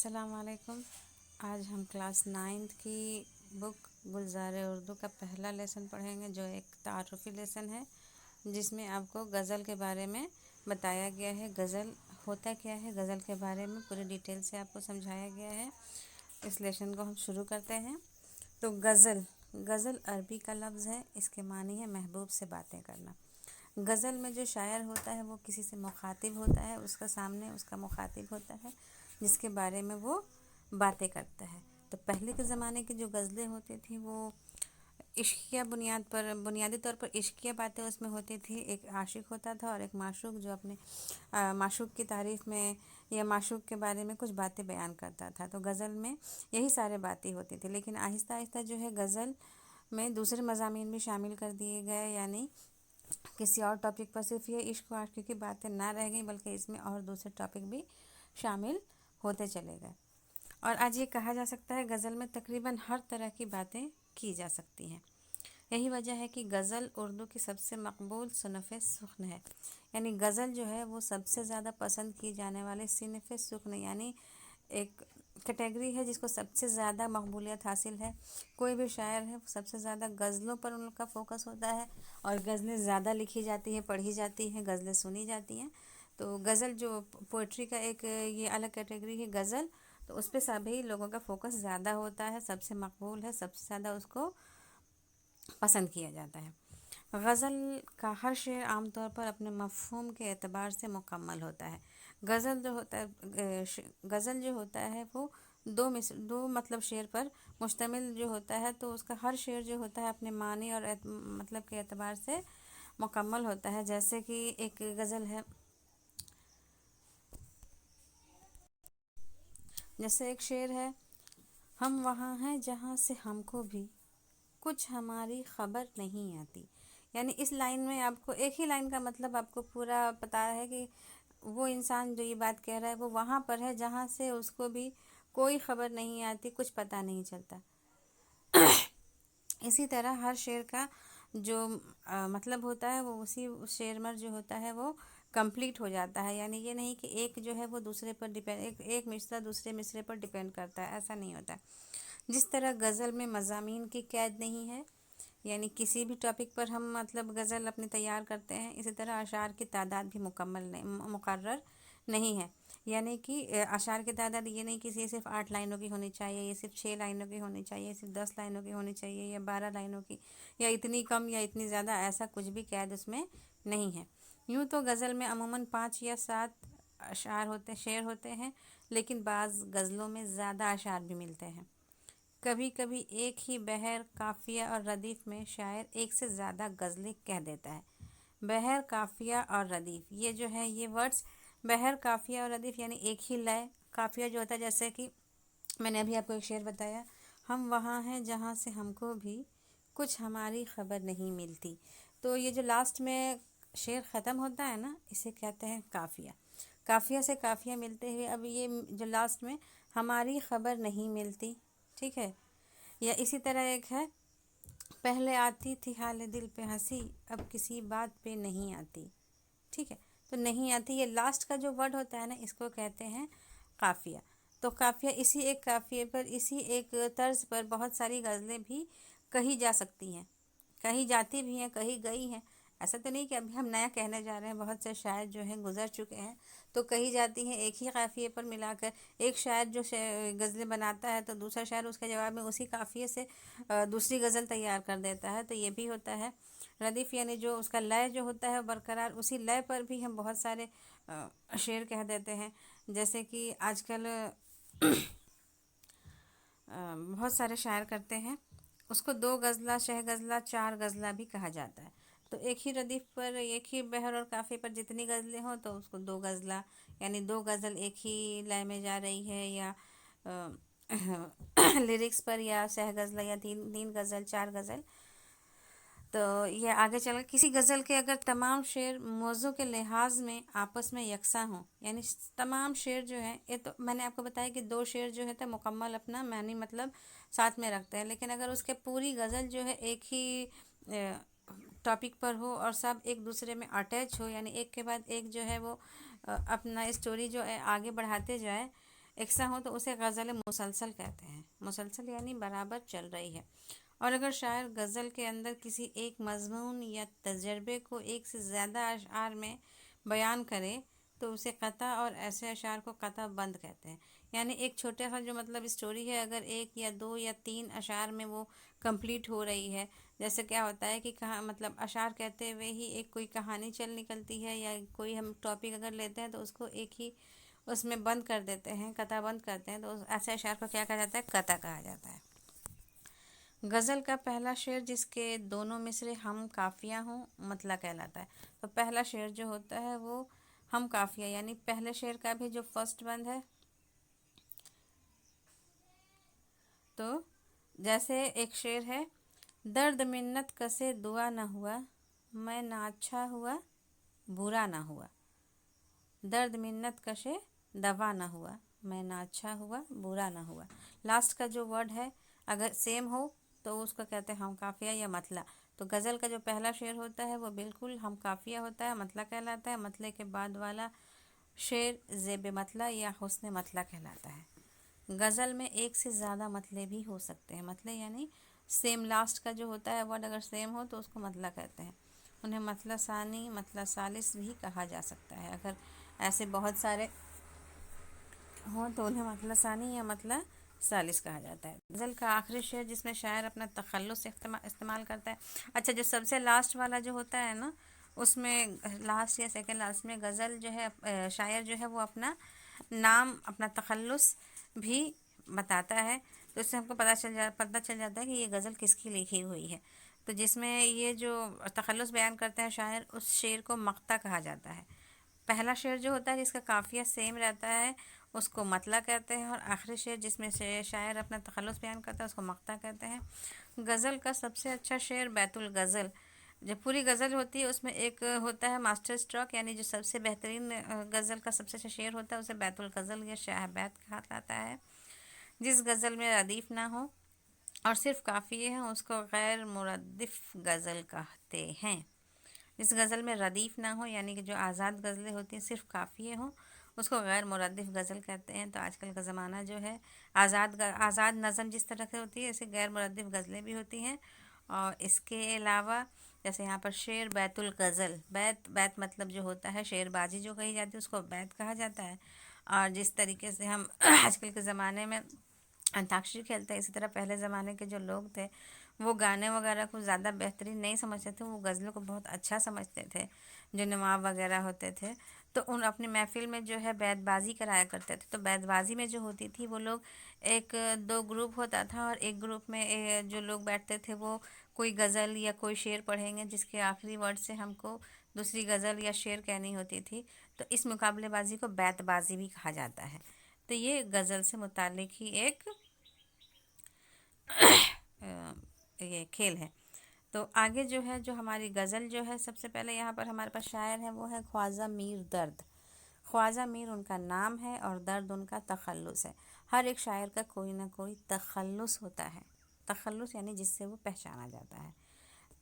السلام علیکم۔ آج ہم کلاس 9 کی بک گلزار اردو کا پہلا لیسن پڑھیں گے، جو ایک تعارفی لیسن ہے جس میں آپ کو غزل کے بارے میں بتایا گیا ہے۔ غزل ہوتا کیا ہے، غزل کے بارے میں پوری ڈیٹیل سے آپ کو سمجھایا گیا ہے۔ اس لیسن کو ہم شروع کرتے ہیں۔ تو غزل عربی کا لفظ ہے، اس کے معنی ہے محبوب سے باتیں کرنا۔ غزل میں جو شاعر ہوتا ہے وہ کسی سے مخاطب ہوتا ہے، اس کا سامنے اس کا مخاطب ہوتا ہے جس کے بارے میں وہ باتیں کرتا ہے۔ تو پہلے کے زمانے کی جو غزلیں ہوتی تھیں وہ عشقیہ بنیادی طور پر عشقیہ باتیں اس میں ہوتی تھی۔ ایک عاشق ہوتا تھا اور ایک معشوق جو اپنے معشوق کی تعریف میں یا معشوق کے بارے میں کچھ باتیں بیان کرتا تھا۔ تو غزل میں یہی سارے باتیں ہوتی تھی، لیکن آہستہ آہستہ جو ہے غزل میں دوسرے مضامین بھی شامل کر دیے گئے، یعنی کسی اور ٹاپک پر صرف یہ عشق و عاشقی کی باتیں نہ رہ گئیں بلکہ اس میں اور دوسرے ٹاپک بھی شامل ہوتے چلے گئے۔ اور آج یہ کہا جا سکتا ہے غزل میں تقریباً ہر طرح کی باتیں کی جا سکتی ہیں۔ یہی وجہ ہے کہ غزل اردو کی سب سے مقبول صنف سخن ہے، یعنی غزل جو ہے وہ سب سے زیادہ پسند کی جانے والے صنف سخن، یعنی ایک کیٹیگری ہے جس کو سب سے زیادہ مقبولیت حاصل ہے۔ کوئی بھی شاعر ہے سب سے زیادہ غزلوں پر ان کا فوکس ہوتا ہے اور غزلیں زیادہ لکھی جاتی ہیں، پڑھی جاتی ہیں، غزلیں سنی جاتی ہیں۔ تو غزل جو پوئٹری کا ایک یہ الگ کیٹیگری ہے غزل، تو اس پہ سبھی لوگوں کا فوکس زیادہ ہوتا ہے، سب سے مقبول ہے، سب سے زیادہ اس کو پسند کیا جاتا ہے۔ غزل کا ہر شعر عام طور پر اپنے مفہوم کے اعتبار سے مکمل ہوتا ہے۔ غزل جو ہوتا ہے وہ دو مطلب شعر پر مشتمل جو ہوتا ہے، تو اس کا ہر شعر جو ہوتا ہے اپنے معنی اور مطلب کے اعتبار سے مکمل ہوتا ہے۔ جیسے کہ ایک غزل ہے، جیسے ایک شعر ہے، ہم وہاں ہیں جہاں سے ہم کو بھی کچھ ہماری خبر نہیں آتی۔ یعنی اس لائن میں آپ کو ایک ہی لائن کا مطلب آپ کو پورا پتہ ہے کہ وہ انسان جو یہ بات کہہ رہا ہے وہ وہاں پر ہے جہاں سے اس کو بھی کوئی خبر نہیں آتی، کچھ پتہ نہیں چلتا۔ اسی طرح ہر شعر کا جو مطلب ہوتا ہے وہ اسی شعر میں جو ہوتا ہے وہ کمپلیٹ ہو جاتا ہے، یعنی یہ نہیں کہ ایک جو ہے وہ دوسرے پر ڈیپینڈ، ایک مصرع دوسرے مصرے پر ڈیپینڈ کرتا ہے، ایسا نہیں ہوتا۔ جس طرح غزل میں مضامین کی قید نہیں ہے، یعنی کسی بھی ٹاپک پر ہم مطلب غزل اپنی تیار کرتے ہیں، اسی طرح اشعار کی تعداد بھی مقرر نہیں ہے۔ یعنی کہ اشعار کی تعداد یہ نہیں کہ یہ صرف 8 لائنوں کی ہونی چاہیے، یہ صرف 6 لائنوں کی ہونی چاہیے، صرف 10 لائنوں کی ہونی چاہیے، یا 12 لائنوں کی، یا اتنی کم یا اتنی زیادہ، ایسا کچھ بھی قید اس میں نہیں ہے۔ یوں تو غزل میں عموماً 5 یا 7 شعر ہوتے ہیں، لیکن بعض غزلوں میں زیادہ اشعار بھی ملتے ہیں۔ کبھی کبھی ایک ہی بحر، قافیہ اور ردیف میں شاعر ایک سے زیادہ غزلیں کہہ دیتا ہے۔ بحر، قافیہ اور ردیف، یہ جو ہے یہ ورڈز بحر، قافیہ اور ردیف، یعنی ایک ہی لے۔ قافیہ جو ہوتا ہے، جیسے کہ میں نے ابھی آپ کو ایک شعر بتایا، ہم وہاں ہیں جہاں سے ہم کو بھی کچھ ہماری خبر نہیں ملتی، تو یہ جو لاسٹ میں شعر ختم ہوتا ہے نا، اسے کہتے ہیں قافیہ۔ قافیہ سے قافیہ ملتے ہوئے اب یہ جو لاسٹ میں ہماری خبر نہیں ملتی، ٹھیک ہے۔ یا اسی طرح ایک ہے، پہلے آتی تھی حال دل پہ ہنسی، اب کسی بات پہ نہیں آتی، ٹھیک ہے۔ تو نہیں آتی، یہ لاسٹ کا جو ورڈ ہوتا ہے نا، اس کو کہتے ہیں قافیہ۔ تو قافیہ، اسی ایک قافیے پر، اسی ایک طرز پر بہت ساری غزلیں بھی کہی جا سکتی ہیں، کہی جاتی بھی ہیں، کہی گئی ہیں۔ ایسا تو نہیں کہ ابھی ہم نیا کہنے جا رہے ہیں، بہت سے شاعر جو ہیں گزر چکے ہیں تو کہی جاتی ہیں ایک ہی قافیے پر ملا کر۔ ایک شاعر جو غزلیں بناتا ہے تو دوسرا شاعر اس کے جواب میں اسی قافیے سے دوسری غزل تیار کر دیتا ہے، تو یہ بھی ہوتا ہے۔ ردیف یعنی جو اس کا لے جو ہوتا ہے برقرار، اسی لے پر بھی ہم بہت سارے شعر کہہ دیتے ہیں۔ جیسے کہ آج کل بہت سارے شاعر کرتے ہیں، اس کو 2 غزلہ، 6 غزلہ، 4 غزلہ بھی کہا جاتا ہے۔ تو ایک ہی ردیف پر، ایک ہی بحر اور قافیے پر جتنی غزلیں ہوں تو اس کو 2 غزلہ، یعنی 2 غزل ایک ہی لے میں جا رہی ہے، یا لیرکس پر، یا 6 غزلہ، یا 3 غزل، 4 غزل۔ تو یہ آگے چل کسی غزل کے اگر تمام شعر موضوع کے لحاظ میں آپس میں یکساں ہوں، یعنی تمام شعر جو ہیں، یہ تو میں نے آپ کو بتایا کہ 2 شعر جو ہے تو مکمل اپنا معنی مطلب ساتھ میں رکھتے ہیں، لیکن اگر اس کے پوری غزل جو ہے ایک ہی ٹاپک پر ہو اور سب ایک دوسرے میں اٹیچ ہو، یعنی ایک کے بعد ایک جو ہے وہ اپنا اسٹوری جو ہے آگے بڑھاتے جائے، یکساں ہو تو اسے غزل مسلسل کہتے ہیں. مسلسل یعنی برابر چل رہی ہے. اور اگر شاعر غزل کے اندر کسی ایک مضمون یا تجربے کو ایک سے زیادہ اشعار میں بیان کرے تو اسے قطع، اور ایسے اشعار کو قطع بند کہتے ہیں. یعنی ایک چھوٹا سا جو مطلب اسٹوری ہے، اگر ایک یا دو یا تین اشعار میں وہ کمپلیٹ ہو رہی ہے، جیسے کیا ہوتا ہے کہ کہاں مطلب اشعار کہتے ہوئے ہی ایک کوئی کہانی چل نکلتی ہے، یا کوئی ہم ٹاپک اگر لیتے ہیں تو اس کو ایک ہی اس میں بند کر دیتے ہیں، قطع بند کرتے ہیں، تو ایسے اشعار کو کیا کہا جاتا ہے؟ قطع کہا جاتا ہے. غزل کا پہلا شعر جس کے دونوں مصرے ہم قافیہ ہوں مطلع کہلاتا ہے. تو پہلا شعر جو ہوتا ہے وہ ہم قافیہ، یعنی پہلے شعر کا بھی جو فرسٹ بند ہے. تو جیسے ایک شعر ہے: درد منت کسے دعا نہ ہوا، میں نہ اچھا ہوا برا نہ ہوا. درد منت کشے دوا نہ ہوا، میں نہ اچھا ہوا برا نہ ہوا. لاسٹ کا جو ورڈ ہے اگر سیم ہو تو اس کو کہتے ہیں ہم قافیہ یا مطلع. تو غزل کا جو پہلا شعر ہوتا ہے وہ بالکل ہم قافیہ ہوتا ہے، مطلع کہلاتا ہے. مطلع کے بعد والا شعر زیب مطلع یا حسن مطلع کہلاتا ہے. غزل میں ایک سے زیادہ مطلع بھی ہو سکتے ہیں. مطلع یعنی سیم لاسٹ کا جو ہوتا ہے ورڈ اگر سیم ہو تو اس کو مطلع کہتے ہیں. انہیں مطلع ثانی، مطلع ثالث بھی کہا جا سکتا ہے. اگر ایسے بہت سارے ہوں تو انہیں مطلع ثانی یا مطلع ثالث کہا جاتا ہے. غزل کا آخری شعر جس میں شاعر اپنا تخلص استعمال کرتا ہے. اچھا، جو سب سے لاسٹ والا جو ہوتا ہے نا، اس میں لاسٹ یا سیکنڈ لاسٹ میں غزل جو ہے شاعر جو ہے وہ اپنا نام، اپنا تخلص بھی بتاتا ہے. تو اس سے ہم کو پتہ چل جاتا ہے کہ یہ غزل کس کی لکھی ہوئی ہے. تو جس میں یہ جو تخلص بیان کرتا ہے شاعر، اس شعر کو مقطع کہا جاتا ہے. پہلا شعر جو ہوتا ہے جس کا قافیہ سیم رہتا ہے اس کو مطلع کہتے ہیں، اور آخری شعر جس میں سے شاعر اپنا تخلص بیان کرتا ہے اس کو مقطع کہتے ہیں. غزل کا سب سے اچھا شعر بیت الغزل. جب پوری غزل ہوتی ہے اس میں ایک ہوتا ہے ماسٹر اسٹروک، یعنی جو سب سے بہترین غزل کا سب سے اچھا شعر ہوتا ہے اسے بیت الغزل یا شاہ بیت کہا جاتا ہے. جس غزل میں ردیف نہ ہو اور صرف قافیے ہیں اس کو غیر مردف غزل کہتے ہیں. جس غزل میں ردیف نہ ہو یعنی کہ جو آزاد غزلیں ہوتی ہیں صرف قافیے ہوں اس کو غیر مردف غزل کہتے ہیں. تو آج کل کا زمانہ جو ہے آزاد نظم جس طرح سے ہوتی ہے ایسے غیر مردف غزلیں بھی ہوتی ہیں. اور اس کے علاوہ جیسے یہاں پر شعر بیت الغزل، بیت مطلب جو ہوتا ہے شعر بازی جو کہی جاتی ہے اس کو بیت کہا جاتا ہے. اور جس طریقے سے ہم آج کل کے زمانے میں انتاکشری کھیلتے ہیں، اسی طرح پہلے زمانے کے جو لوگ تھے وہ گانے وغیرہ کو زیادہ بہترین نہیں سمجھتے تھے، وہ غزلوں کو بہت اچھا سمجھتے تھے. جو نواب وغیرہ ہوتے تھے تو ان اپنی محفل میں جو ہے بیت بازی کرایا کرتے تھے. تو بیت بازی میں جو ہوتی تھی وہ لوگ ایک دو گروپ ہوتا تھا، اور ایک گروپ میں جو لوگ بیٹھتے تھے وہ کوئی غزل یا کوئی شعر پڑھیں گے جس کے آخری ورڈ سے ہم کو دوسری غزل یا شعر کہنی ہوتی تھی. تو اس مقابلے بازی کو بیت بازی بھی کہا جاتا ہے. تو یہ غزل سے متعلق ہی ایک یہ کھیل ہے. تو آگے جو ہے جو ہماری غزل جو ہے سب سے پہلے یہاں پر ہمارے پاس شاعر ہے وہ ہے خواجہ میر درد. خواجہ میر ان کا نام ہے اور درد ان کا تخلص ہے. ہر ایک شاعر کا کوئی نہ کوئی تخلص ہوتا ہے. تخلص یعنی جس سے وہ پہچانا جاتا ہے.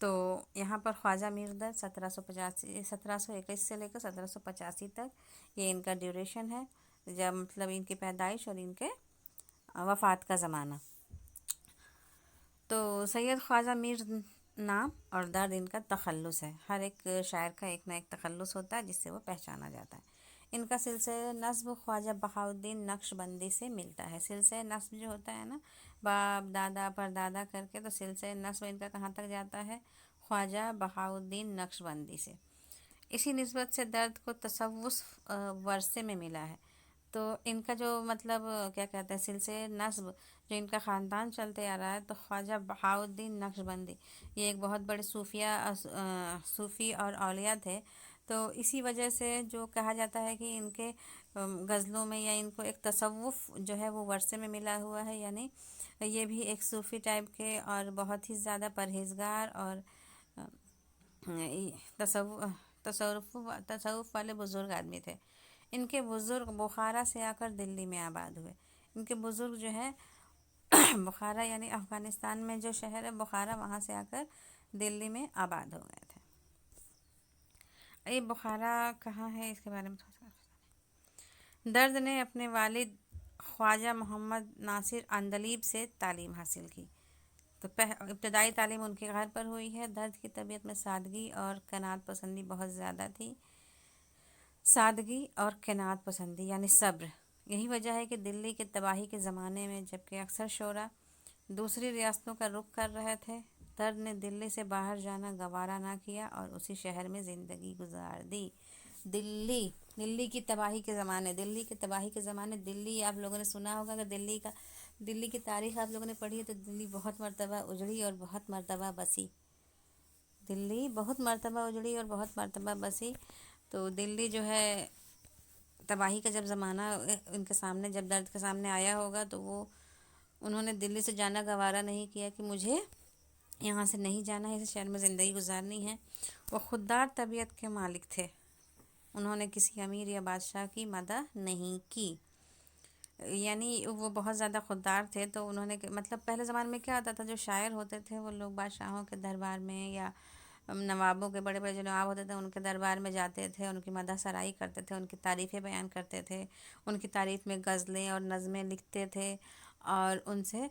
تو یہاں پر خواجہ میر درد 1721 سے لے کر 1785 تک یہ ان کا ڈیوریشن ہے، جب مطلب ان کی پیدائش اور ان کے وفات کا زمانہ. تو سید خواجہ میر نام اور درد ان کا تخلص ہے. ہر ایک شاعر کا ایک نہ ایک تخلص ہوتا ہے جس سے وہ پہچانا جاتا ہے. ان کا سلسلہ نسب خواجہ بہاؤالدین نقشبندی سے ملتا ہے. سلسلہ نسب جو ہوتا ہے نا، باپ دادا پر دادا کر کے، تو سلسلہ نسب ان کا کہاں تک جاتا ہے؟ خواجہ بہاؤالدین نقشبندی سے. اسی نسبت سے درد کو تصوف ورثے میں ملا ہے. تو ان کا جو مطلب کیا کہتے ہیں سلسلہ نسب جو ان کا خاندان چلتے آ رہا ہے، تو خواجہ بہاؤالدین نقشبندی یہ ایک بہت بڑے صوفی اور اولیاء تھے. تو اسی وجہ سے جو کہا جاتا ہے کہ ان کے غزلوں میں یا ان کو ایک تصوف جو ہے وہ ورثے میں ملا ہوا ہے. یعنی یہ بھی ایک صوفی ٹائپ کے اور بہت ہی زیادہ پرہیزگار اور تصوف والے بزرگ آدمی تھے. ان کے بزرگ بخارا سے آ کر دلی میں آباد ہوئے. ان کے بزرگ جو ہے بخارا یعنی افغانستان میں جو شہر ہے بخارا، وہاں سے آ کر دلی میں آباد ہو گئے تھے. یہ بخارا کہاں ہے اس کے بارے میں تھوڑا سا. درد نے اپنے والد خواجہ محمد ناصر اندلیب سے تعلیم حاصل کی۔ تو ابتدائی تعلیم ان کے گھر پر ہوئی ہے۔ درد کی طبیعت میں سادگی اور قناعت پسندی بہت زیادہ تھی۔ سادگی اور قناعت پسندی یعنی صبر، یہی وجہ ہے کہ دلی کے تباہی کے زمانے میں جبکہ اکثر شعراء دوسری ریاستوں کا رخ کر رہے تھے، درد نے دلی سے باہر جانا گوارا نہ کیا اور اسی شہر میں زندگی گزار دی۔ دلی کی تباہی کے زمانے، دلی آپ لوگوں نے سنا ہوگا کہ دلی کی تاریخ آپ لوگوں نے پڑھی ہے تو دلی بہت مرتبہ اجڑی اور بہت مرتبہ بسی۔ دلی بہت مرتبہ اجڑی اور بہت مرتبہ بسی۔ تو دلی جو ہے تباہی کا جب زمانہ ان کے سامنے، جب درد کے سامنے آیا ہوگا تو انہوں نے دلی سے جانا گوارا نہیں کیا کہ مجھے یہاں سے نہیں جانا ہے، اس شہر میں زندگی گزارنی ہے۔ وہ خوددار طبیعت کے مالک تھے، انہوں نے کسی امیر یا بادشاہ کی مدح نہیں کی، یعنی وہ بہت زیادہ خوددار تھے۔ تو انہوں نے مطلب پہلے زمانے میں کیا ہوتا تھا، جو شاعر ہوتے تھے وہ لوگ بادشاہوں کے دربار میں یا نوابوں کے، بڑے بڑے جو نواب ہوتے تھے ان کے دربار میں جاتے تھے، ان کی مدح سرائی کرتے تھے، ان کی تعریفیں بیان کرتے تھے، ان کی تعریف میں غزلیں اور نظمیں لکھتے تھے اور ان سے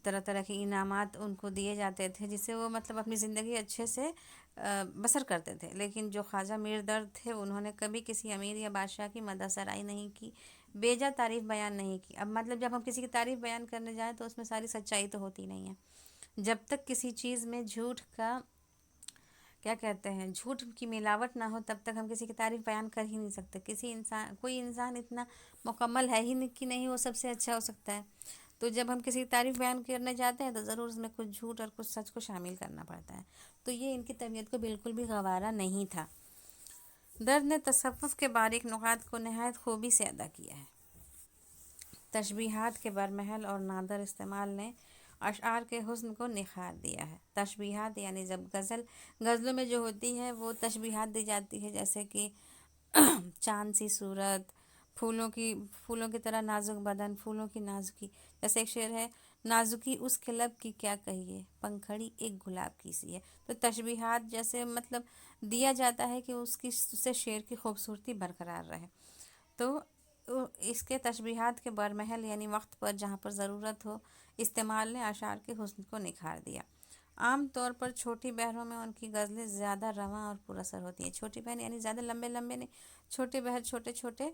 طرح طرح کے انعامات ان کو دیے جاتے تھے، جس سے وہ مطلب اپنی زندگی اچھے سے بسر کرتے تھے۔ لیکن جو خواجہ میر درد تھے انہوں نے کبھی کسی امیر یا بادشاہ کی مدح سرائی نہیں کی، بیجا تعریف بیان نہیں کی۔ اب مطلب جب ہم کسی کی تعریف بیان کرنے جائیں تو اس میں ساری سچائی تو ہوتی نہیں ہے۔ جب تک کسی چیز میں جھوٹ کی ملاوٹ نہ ہو تب تک ہم کسی کی تعریف بیان کر ہی نہیں سکتے۔ کوئی انسان اتنا مکمل ہے ہی نہیں کہ نہیں وہ سب سے اچھا ہو سکتا ہے۔ تو جب ہم کسی کی تعریف بیان کرنے جاتے ہیں تو ضرور اس میں کچھ جھوٹ اور کچھ سچ کو شامل کرنا پڑتا ہے۔ تو یہ ان کی طبیعت کو بالکل بھی گوارا نہیں تھا۔ درد نے تصوف کے باریک نکات کو نہایت خوبی سے ادا کیا ہے۔ تشبیہات کے برمحل اور نادر استعمال نے اشعار کے حسن کو نکھار دیا ہے۔ تشبیہات یعنی جب غزلوں میں جو ہوتی ہے وہ تشبیہات دی جاتی ہے، جیسے کہ چاند سی صورت، پھولوں کی طرح نازک بدن، پھولوں کی نازکی، جیسے ایک شعر ہے، نازکی اس کے لب کی کیا کہیے، پنکھڑی ایک گلاب کی سی ہے۔ تو تشبیہات جیسے مطلب دیا جاتا ہے کہ اس سے شعر کی خوبصورتی برقرار رہے۔ تو اس کے تشبیہات کے برمحل یعنی وقت پر جہاں پر ضرورت ہو استعمال نے اشعار کے حسن کو نکھار دیا۔ عام طور پر چھوٹی بحروں میں ان کی غزلیں زیادہ رواں اور پر اثر ہوتی ہیں۔ چھوٹی بحر یعنی زیادہ لمبے نہیں، چھوٹے بحر چھوٹے چھوٹے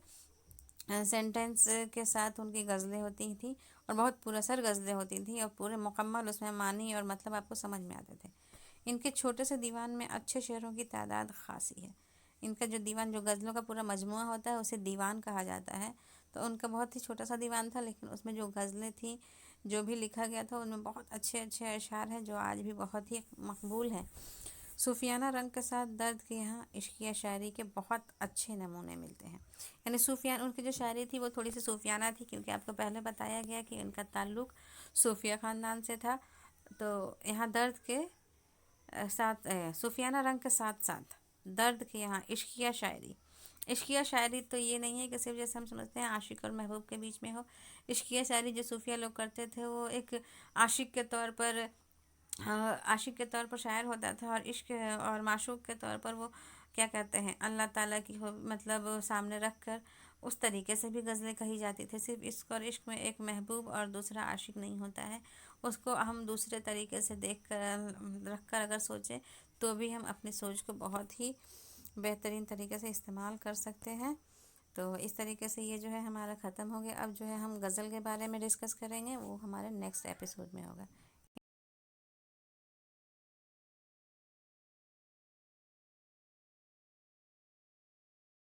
سینٹنس کے ساتھ ان کی غزلیں ہوتی تھیں اور بہت پر اثر غزلیں ہوتی تھیں اور پورے مکمل اس میں معنی اور مطلب آپ کو سمجھ میں آتے تھے۔ ان کے چھوٹے سے دیوان میں اچھے شعروں کی تعداد خاصی ہے۔ ان کا جو دیوان، جو غزلوں کا پورا مجموعہ ہوتا ہے اسے دیوان کہا جاتا ہے۔ تو ان کا بہت ہی چھوٹا سا دیوان تھا، لیکن اس میں جو غزلیں تھیں، جو بھی لکھا گیا تھا ان میں بہت اچھے اچھے اشعار ہیں جو آج بھی بہت ہی مقبول ہیں۔ صوفیانہ رنگ کے ساتھ درد کے یہاں عشقیہ شاعری کے بہت اچھے نمونے ملتے ہیں۔ یعنی ان کی جو شاعری تھی وہ تھوڑی سی صوفیانہ تھی، کیونکہ آپ کو پہلے بتایا گیا کہ ان کا تعلق صوفیہ خاندان سے تھا۔ تو یہاں درد کے ساتھ صوفیانہ رنگ کے ساتھ ساتھ درد کے یہاں عشقیہ شاعری تو یہ نہیں ہے کہ صرف جیسے ہم سمجھتے ہیں عاشق اور محبوب کے بیچ میں ہو۔ عشقیہ شاعری جو صوفیہ لوگ کرتے تھے وہ ایک عاشق کے طور پر شاعر ہوتا تھا، اور عشق اور معشوق کے طور پر وہ کیا کہتے ہیں اللہ تعالیٰ کی مطلب سامنے رکھ کر اس طریقے سے بھی غزلیں کہی جاتی تھی۔ صرف عشق اور عشق میں ایک محبوب اور دوسرا عاشق نہیں ہوتا ہے، اس کو ہم دوسرے طریقے سے دیکھ کر رکھ کر اگر سوچیں تو بھی ہم اپنی سوچ کو بہت ہی بہترین طریقے سے استعمال کر سکتے ہیں۔ تو اس طریقے سے یہ جو ہے ہمارا ختم ہو گیا۔ اب جو ہے ہم غزل کے بارے میں ڈسکس کریں گے، وہ ہمارے نیکسٹ ایپیسوڈ میں ہوگا۔